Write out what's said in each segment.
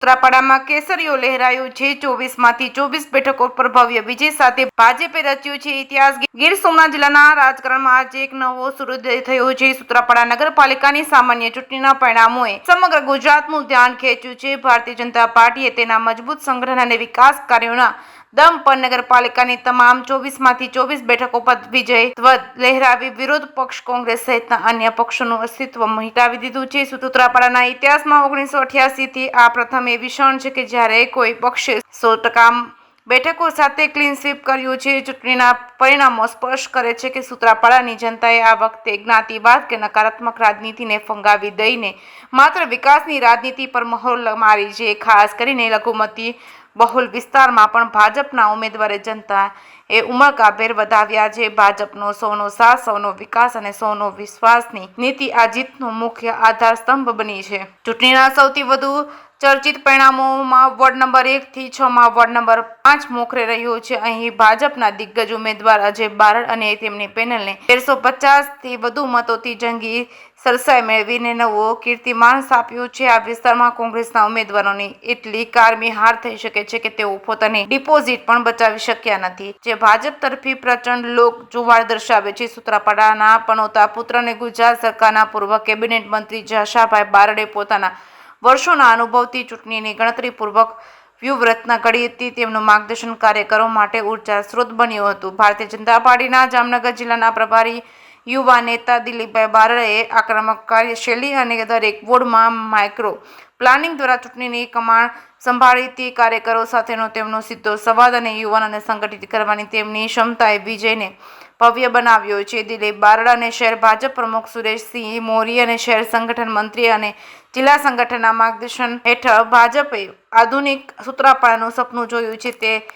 સૂત્રાપાડામાં કેસરીઓ લહેરાયો છે। 24માંથી 24 બેઠકો પર ભવ્ય વિજય સાથે ભાજપે રચ્યો છે ઇતિહાસ। ગીર સોમનાથ જિલ્લાના રાજકારણમાં આજે એક નવો સૂર્યોદય થયો છે। સૂત્રાપાડા નગરપાલિકાની સામાન્ય ચૂંટણીના પરિણામોએ સમગ્ર ગુજરાતનું ધ્યાન ખેંચ્યું છે। ભારતીય જનતા પાર્ટીએ તેના મજબૂત સંગઠન અને વિકાસ કાર્યોના દમ પર નગરપાલિકાની તમામ 24માંથી 24 બેઠકો પર વિજય ધ્વજ લહેરાવી વિરોધ પક્ષ કોંગ્રેસ સહિતના અન્ય પક્ષોનું અસ્તિત્વ મિટાવી દીધું છે। સૂત્રાપાડાના ઇતિહાસમાં 1988થી આ પ્રથમ એવી ક્ષણ છે કે જ્યારે કોઈ પક્ષે 100% બેઠકો સાથે ક્લીન સ્વીપ કર્યું છે। ચૂંટણીના પરિણામો સ્પષ્ટ કરે છે કે સૂત્રાપાડાની જનતાએ આ વખતે જ્ઞાતિવાદ કે નકારાત્મક રાજનીતિને ફંગાવી દઈને માત્ર વિકાસની રાજનીતિ પર મહોર મારી છે। ખાસ કરીને લઘુમતી બહુલ વિસ્તારમાં પણ ભાજપના ઉમેદવારે જનતાએ ઉમળકાભેર વધાવ્યા છે। ભાજપનો સૌનો સાથ, સૌનો વિકાસ અને સૌનો વિશ્વાસની નીતિ આ જીતનો મુખ્ય આધાર સ્તંભ બની છે। ચૂંટણીના સૌથી વધુ ચર્ચિત પરિણામોમાં વોર્ડ નંબર 1 થી 6 માં વોર્ડ નંબર 5 મોખરે રહ્યો છે। અહીં ભાજપના દિગ્ગજ ઉમેદવાર અજય બારડ અને તેમની પેનલને 150 થી વધુ મતોથી જંગી સરસાઈ મેળવીને નવો કીર્તિમાન સ્થાપ્યો છે। આ વિસ્તારમાં કોંગ્રેસના ઉમેદવારોની એટલી કારમી હાર થઈ શકે છે કે તેઓ પોતાની ડિપોઝિટ પણ બચાવી શક્યા નથી, જે ભાજપ તરફી પ્રચંડ લોક જુવાળ દર્શાવે છે। સૂત્રાપાડાના પનોતા પુત્ર અને ગુજરાત સરકારના પૂર્વ કેબિનેટ મંત્રી જશાભાઈ બારડે પોતાના વર્ષોના અનુભવથી ચૂંટણીની ગણતરીપૂર્વક વ્યૂહરચના ઘડી હતી। તેમનું માર્ગદર્શન કાર્યકરો માટે ઉર્જા સ્ત્રોત બન્યું હતું। ભારતીય જનતા પાર્ટીના જામનગર જિલ્લાના પ્રભારી યુવા નેતા દિલીપભાઈ બારડે આક્રમક કાર્યશૈલી અને દરેક વોર્ડમાં માઇક્રો પ્લાનિંગ દ્વારા ચૂંટણીની કમાન સંભાળીથી કાર્યકરો સાથેનો તેમનો સીધો સંવાદ અને યુવાનોને સંગઠિત કરવાની તેમની ક્ષમતાએ વિજયને ભવ્ય બનાવ્યો છે। દિલીપ બારડા અને શહેર ભાજપ પ્રમુખ સુરેશસિંહ મોરી અને શહેર સંગઠન મંત્રી અને જિલ્લા સંગઠનના માર્ગદર્શન હેઠળ ભાજપે આધુનિક સૂત્રાપાડાનું સપનું જોયું છે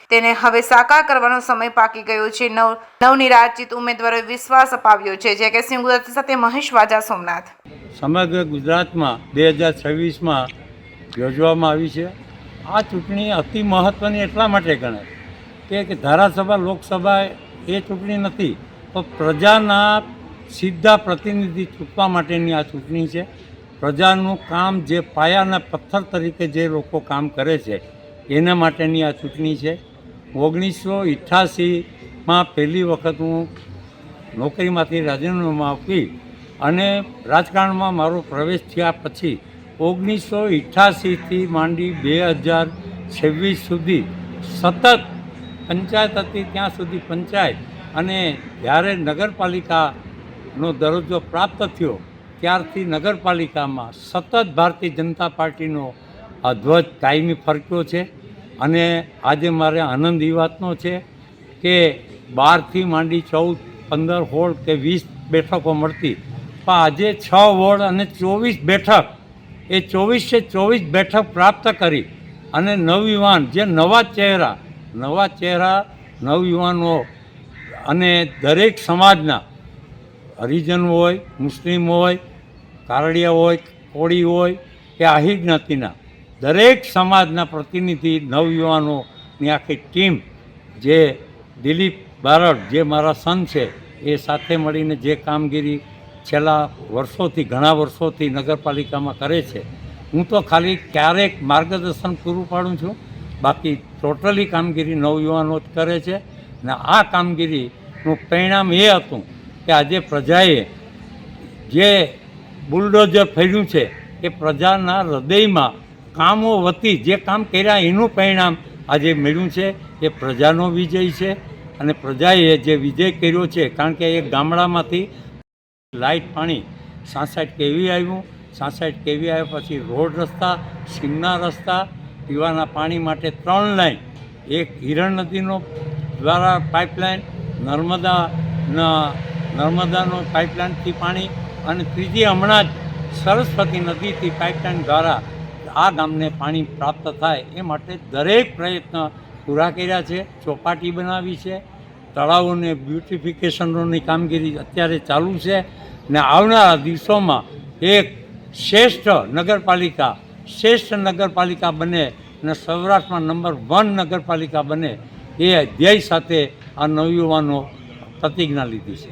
તેને હવે સાકાર કરવાનો સમય પાકી ગયો છે। નવનિર્વાચિત ઉમેદવારોએ વિશ્વાસ અપાવ્યો છે। જે કે સિંહ ગુજરાતી સાથે મહેશ વાજા, સોમનાથ। સમગ્ર ગુજરાતમાં 2026માં યોજવામાં આવી છે। આ ચૂંટણી અતિ મહત્ત્વની એટલા માટે ગણાય કે ધારાસભા લોકસભા એ ચૂંટણી નથી, તો પ્રજાના સીધા પ્રતિનિધિ ચૂંટવા માટેની આ ચૂંટણી છે। પ્રજાનું કામ જે પાયાના પથ્થર તરીકે જે લોકો કામ કરે છે એના માટેની આ ચૂંટણી છે। 1988માં પહેલી વખત હું નોકરીમાંથી રાજીનામું આપી અને રાજકારણમાં મારો પ્રવેશ થયા પછી 1988થી માંડી 2026 સુધી સતત પંચાયત હતી, ત્યાં સુધી પંચાયત, અને જ્યારે નગરપાલિકાનો દરજ્જો પ્રાપ્ત થયો ત્યારથી નગરપાલિકામાં સતત ભારતીય જનતા પાર્ટીનો આ ધ્વજ કાયમી ફરક્યો છે। અને આજે મારે આનંદ એ વાતનો છે કે 12થી માંડી 14, 15, 16 કે 20 બેઠકો મળતી, પણ આજે 6 વોર્ડ અને 24 બેઠક, એ 24 બેઠક પ્રાપ્ત કરી અને નવયુવાન જે નવા ચહેરા નવયુવાનો અને દરેક સમાજના હરિજન હોય, મુસ્લિમ હોય, કારડિયા હોય, કોળી હોય કે આહિર જ્ઞાતિના દરેક સમાજના પ્રતિનિધિ નવયુવાનોની આખી ટીમ, જે દિલીપ બારડ જે મારા સન છે, એ સાથે મળીને જે કામગીરી છેલ્લા ઘણા વર્ષોથી નગરપાલિકામાં કરે છે, હું તો ખાલી ક્યારેક માર્ગદર્શન પૂરું પાડું છું, બાકી ટોટલી કામગીરી નવયુવાનો જ કરે છે। ને આ કામગીરીનું પરિણામ એ હતું કે આજે પ્રજાએ જે બુલડોઝર ફેર્યું છે એ પ્રજાના હૃદયમાં કામો વતી જે કામ કર્યા એનું પરિણામ આજે મળ્યું છે। એ પ્રજાનો વિજય છે અને પ્રજાએ જે વિજય કર્યો છે, કારણ કે એ ગામડામાંથી લાઇટ પાણી 66 kV આવ્યું, 66 kV આવ્યા પછી રોડ રસ્તા, સીમના રસ્તા, પીવાના પાણી માટે 3 લાઈન, એક હિરણ નદીનો દ્વારા પાઇપલાઇન, નર્મદાનો પાઇપલાઇનથી પાણી, અને ત્રીજી હમણાં જ સરસ્વતી નદીથી પાઇપલાઇન દ્વારા આ ગામને પાણી પ્રાપ્ત થાય એ માટે દરેક પ્રયત્ન પૂરા કર્યા છે। ચોપાટી બનાવી છે, તળાવોને બ્યુટિફિકેશનોની કામગીરી અત્યારે ચાલુ છે, ને આવનારા દિવસોમાં એક શ્રેષ્ઠ નગરપાલિકા બને અને સૌરાષ્ટ્રમાં નંબર 1 નગરપાલિકા બને એ ધ્યેય સાથે આ નવયુવાનો પ્રતિજ્ઞા લીધી છે।